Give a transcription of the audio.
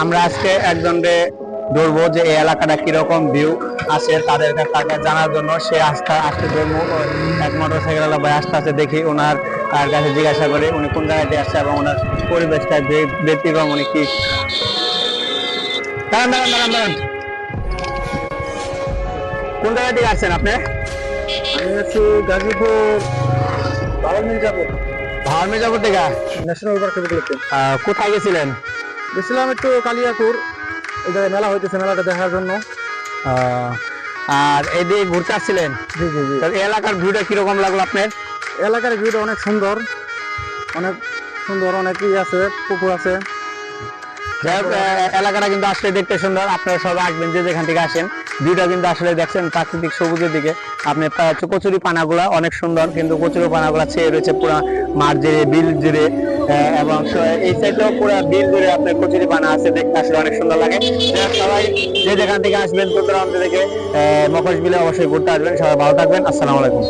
আমরা আজকে একজনকে ধরবো যে এই এলাকাটা কিরকম ভিউ আছে তাদের তাকে জানার জন্য। সে আসতে ধরবো এক মোটরসাইকেল ভাই আসতে আসতে দেখি ওনার তার কাছে জিজ্ঞাসা করে উনি কোন জায়গায় দিয়ে আসছে এবং ওনার পরিবেশটা ব্যতিক্রম উনি কি। দাঁড়ান দাঁড়ান দাঁড়ান দাঁড়ান, কোন জায়গা থেকে আসছেন আপনি? আমি আছি গাজীপুর বারো মির্জাপুর ভাওয়াল মির্জাপুর থেকে। ন্যাশনাল পার্কে দেখতে কোথায় গেছিলেন? গেছিলাম একটু কালিয়াকুর, এই জায়গায় মেলা হইতেছে, মেলাটা দেখার জন্য। আর এদিকে ঘুরতে আসছিলেন? জি জি জি। তো এই এলাকার ভিউটা কিরকম লাগলো আপনার? এলাকার ভিউটা অনেক সুন্দর, অনেক সুন্দর, অনেক ই আছে, পুকুর আছে। যাই হোক, এলাকাটা কিন্তু আসলে দেখতে সুন্দর। আপনারা সবাই আসবেন যে যেখান থেকে আসেন। ভিউটা কিন্তু আসলে দেখছেন প্রাকৃতিক সবুজের দিকে। আপনি কচুরি পানাগুলা অনেক সুন্দর, কিন্তু কচুরি পানাগুলা ছেয়ে রয়েছে পুরা মাঠ জুড়ে, বিল জুড়ে, এবং এই সাইডেও পুরা বিল জুড়ে আপনার কচুরি পানা আছে, দেখতে আসলে অনেক সুন্দর লাগে। সবাই যে যেখান থেকে আসবেন দূর দূরান্ত থেকে মকশ বিলে অবশ্যই ঘুরতে আসবেন। সবাই ভালো থাকবেন। আসসালামু আলাইকুম।